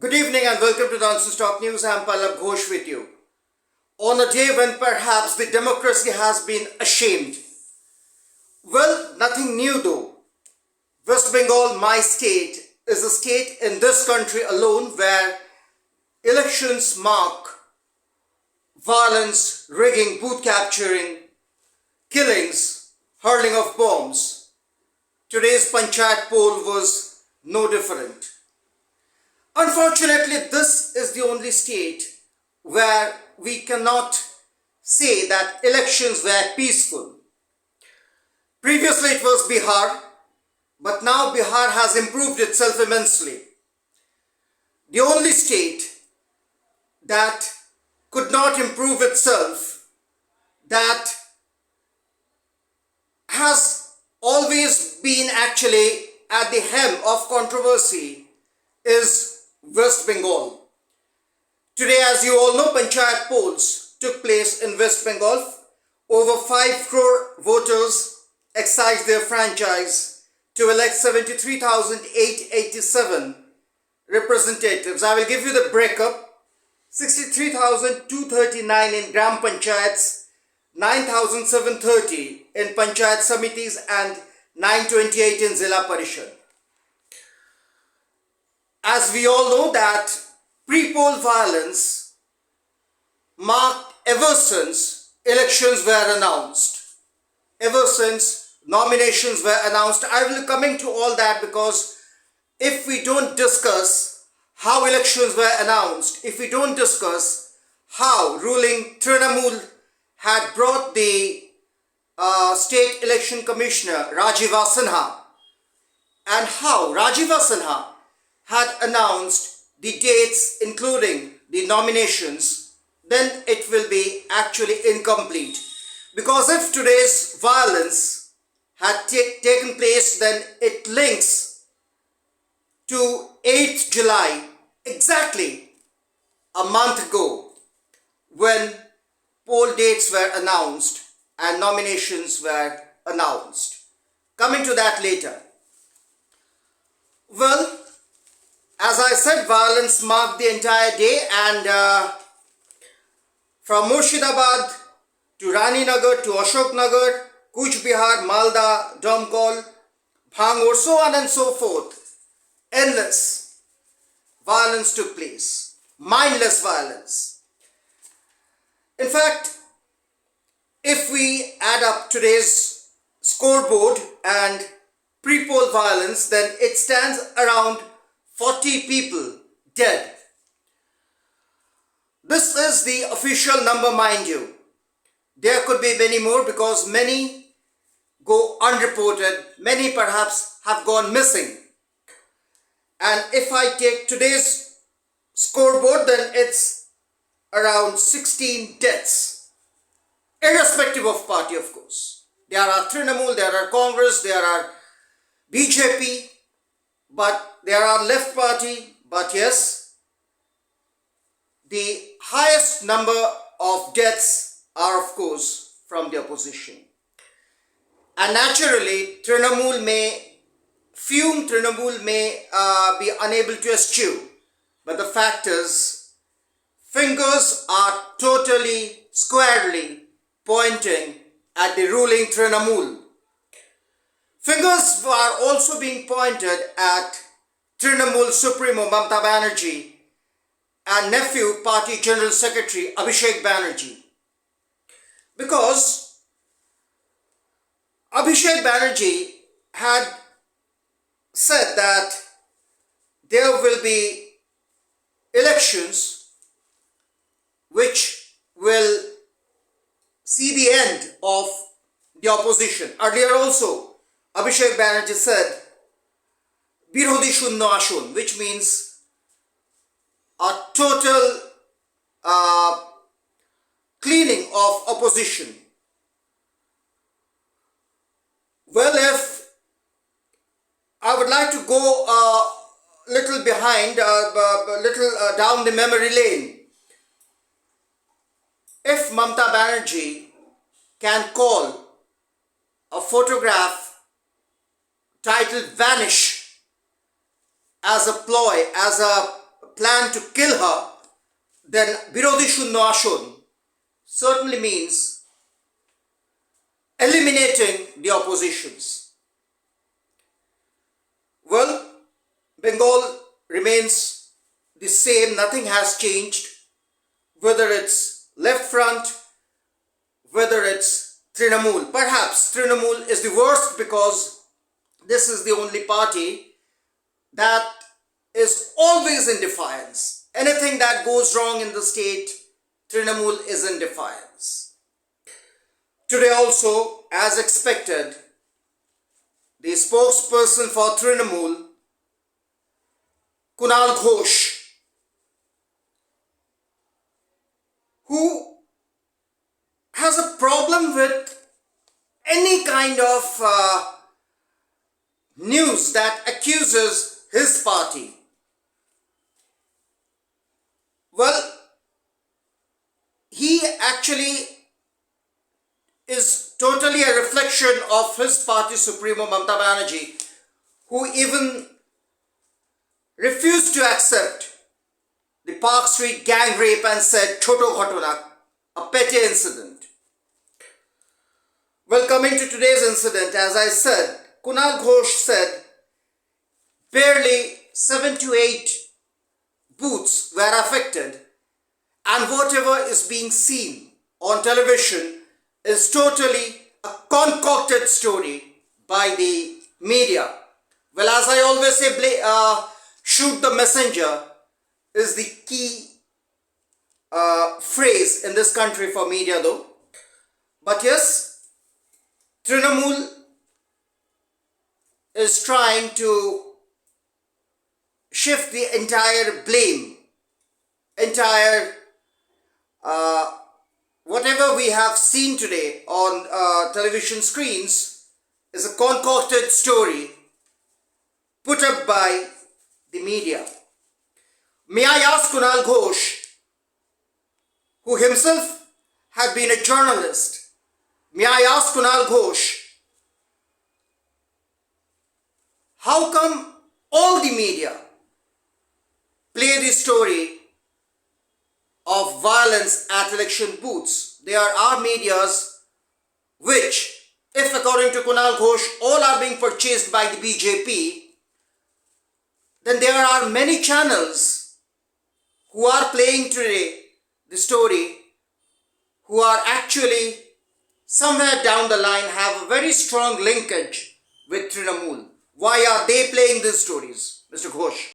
Good evening and welcome to Nonsense Talk News. I am Pallab Ghosh with you. On a day when perhaps the democracy has been ashamed. Well, nothing new though. West Bengal, my state, is a state in this country alone where elections mark violence, rigging, booth capturing, killings, hurling of bombs. Today's Panchayat poll was no different. Unfortunately, this is the only state where we cannot say that elections were peaceful. Previously it was Bihar, but now Bihar has improved itself immensely. The only state that could not improve itself, that has always been actually at the helm of controversy, is West Bengal. Today, as you all know, Panchayat polls took place in West Bengal. Over 5 crore voters exercised their franchise to elect 73,887 representatives. I will give you the breakup. 63,239 in Gram Panchayats, 9,730 in Panchayat Samitis and 928 in Zilla Parishad. As we all know that pre-poll violence marked ever since elections were announced, ever since nominations were announced. I will coming to all that because if we don't discuss how elections were announced, if we don't discuss how ruling Trinamool had brought the State Election Commissioner Rajiva Sinha and how Rajiva Sinha had announced the dates including the nominations, then it will be actually incomplete. Because if today's violence had taken place, then it links to 8th July, exactly a month ago, when poll dates were announced and nominations were announced. Coming to that later. Well, as I said, violence marked the entire day, and from Murshidabad to Rani Nagar to Ashok Nagar, Kuch Bihar, Malda, Damkol, Bhangur, so on and so forth, endless violence took place, mindless violence. In fact, if we add up today's scoreboard and pre-poll violence, then it stands around 40 people dead. This is the official number, mind you. There could be many more because many go unreported, many perhaps have gone missing. And if I take today's scoreboard, then it's around 16 deaths, irrespective of party, of course. There are Trinamool, there are Congress, there are BJP, but there are left party, but yes, the highest number of deaths are of course from the opposition. And naturally, Trinamool may fume, Trinamool may be unable to eschew, but the fact is, fingers are totally, squarely pointing at the ruling Trinamool. Fingers are also being pointed at Trinamool Supremo Mamata Banerjee and nephew Party General Secretary Abhishek Banerjee. Because Abhishek Banerjee had said that there will be elections which will see the end of the opposition. Earlier also, Abhishek Banerjee said, Birodhi Shunno Ashun, which means a total cleaning of opposition. Well, if I would like to go a little behind, down the memory lane. If Mamata Banerjee can call a photograph titled Vanish as a ploy, as a plan to kill her, then Birodhi Shunno Ashon certainly means eliminating the oppositions. Well, Bengal remains the same, nothing has changed, whether it's left front, whether it's Trinamool. Perhaps Trinamool is the worst because this is the only party that is always in defiance. Anything that goes wrong in the state, Trinamool is in defiance. Today also, as expected, the spokesperson for Trinamool, Kunal Ghosh, who has a problem with any kind of news that accuses his party. Well, he actually is totally a reflection of his party supremo Mamata Banerjee, who even refused to accept the Park Street gang rape and said Choto Ghatona, a petty incident. Well, coming to today's incident, as I said, Kunal Ghosh said barely 7 to 8 booths were affected, and whatever is being seen on television is totally a concocted story by the media. Well, as I always say, shoot the messenger is the key phrase in this country for media though. But yes, Trinamool is trying to shift the entire blame, whatever we have seen today on television screens is a concocted story put up by the media. May I ask Kunal Ghosh, who himself had been a journalist, may I ask Kunal Ghosh, how come all the media play the story of violence at election booths? There are medias which, if according to Kunal Ghosh, all are being purchased by the BJP, then there are many channels who are playing today the story, who are actually somewhere down the line have a very strong linkage with Trinamool. Why are they playing these stories, Mr. Ghosh?